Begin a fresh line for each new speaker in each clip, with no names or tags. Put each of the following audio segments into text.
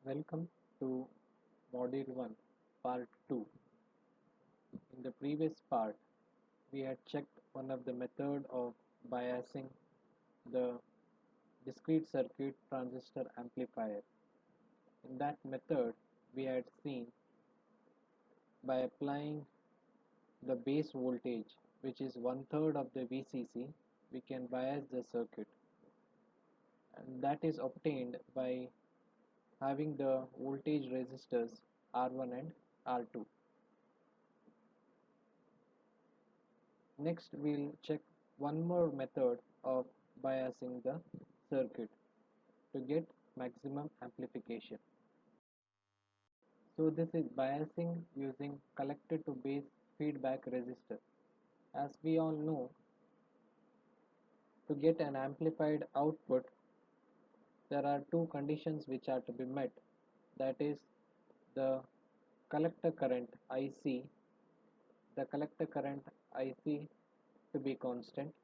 Welcome to Module 1, Part 2. In the previous part, we had checked one of the method of biasing the discrete circuit transistor amplifier. In that method, we had seen by applying the base voltage, which is one-third of the VCC, we can bias the circuit. And that is obtained by having the voltage resistors R1 and R2. Next, we'll check one more method of biasing the circuit to get maximum amplification. So this is biasing using collector to base feedback resistor. As we all know, to get an amplified output, there are two conditions which are to be met. That is the collector current IC, the collector current IC to be constant.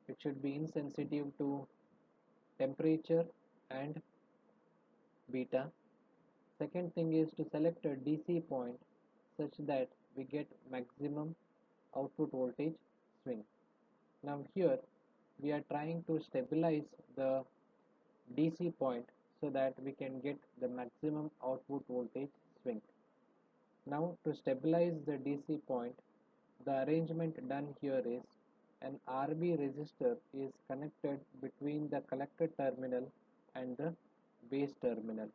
It should be insensitive to temperature and beta. Second thing is to select a DC point such that we get maximum output voltage swing. Now here we are trying to stabilize the DC point so that we can get the maximum output voltage swing. Now to stabilize the DC point, the arrangement done here is an RB resistor is connected between the collector terminal and the base terminal.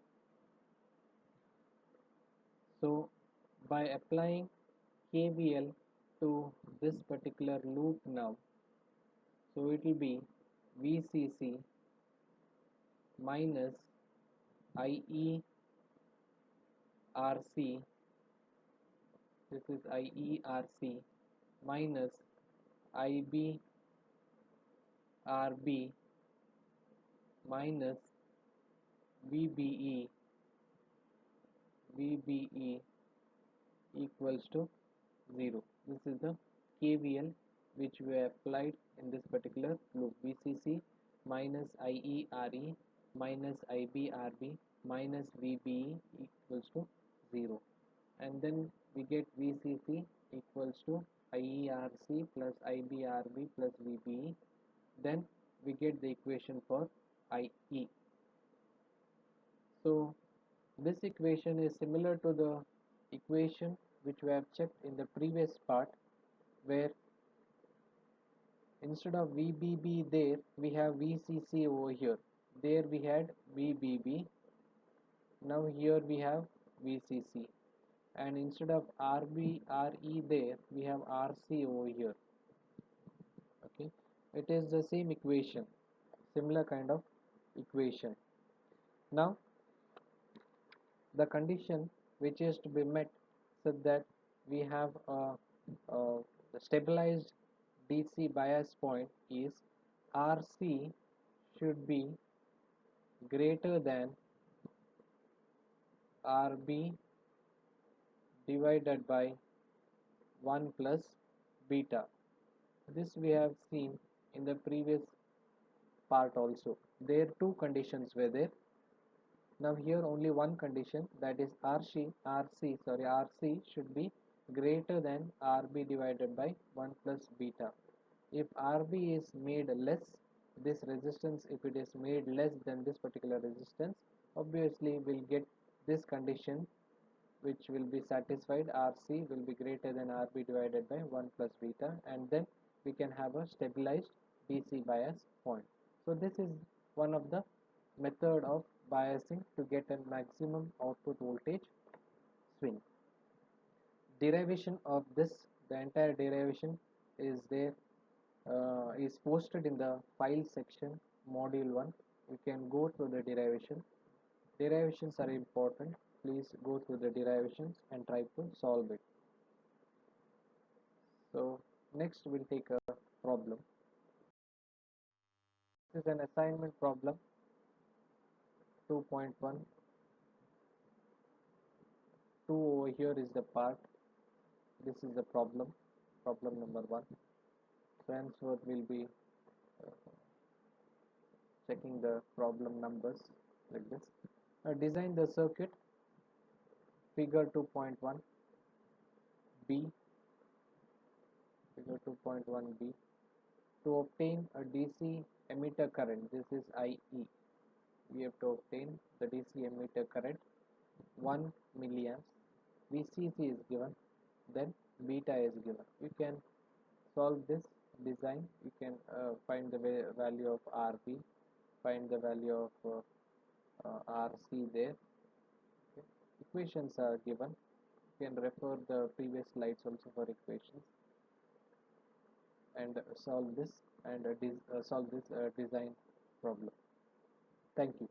So by applying KVL to this particular loop now, so it will be VCC minus IE RC, this is IE RC minus IB RB minus VBE equals to 0. This is the KVL which we applied in this particular loop. VCC minus IE minus IB minus VBE equals to 0, and then we get VCC equals to IERC plus IBRB plus VBE. Then we get the equation for IE. So this equation is similar to the equation which we have checked in the previous part, where instead of VBB there we have VCC over here. There we had VBB. Now here we have VCC, and instead of RE there we have RC over here. Okay, it is the same equation, similar kind of equation. Now the condition which is to be met so that we have a stabilized DC bias point is RC should be greater than RB divided by 1 plus beta. This we have seen in the previous part also. There two conditions were there. Now here only one condition, that is RC should be greater than RB divided by 1 plus beta. If RB is made less, this resistance, if it is made less than this particular resistance, obviously we'll get this condition which will be satisfied. RC will be greater than RB divided by 1 plus beta, and then we can have a stabilized DC bias point. So this is one of the method of biasing to get a maximum output voltage swing. Derivation of this, the entire derivation is there, is posted in the file section, module 1. You can go through the derivation. Derivations are important. Please go through the derivations and try to solve it. So next we'll take a problem. This is an assignment problem 2.1. 2 over here is the part. This is the problem number 1. Transfer will be checking the problem numbers like this. Design the circuit, figure 2.1 B, figure 2.1b. To obtain a DC emitter current, this is IE, we have to obtain the DC emitter current 1 milliamps. VCC is given, then beta is given. You can solve this design. You can find the value of RB, find the value of RC there. Okay. Equations are given. You can refer the previous slides also for equations and solve this and solve this design problem. Thank you.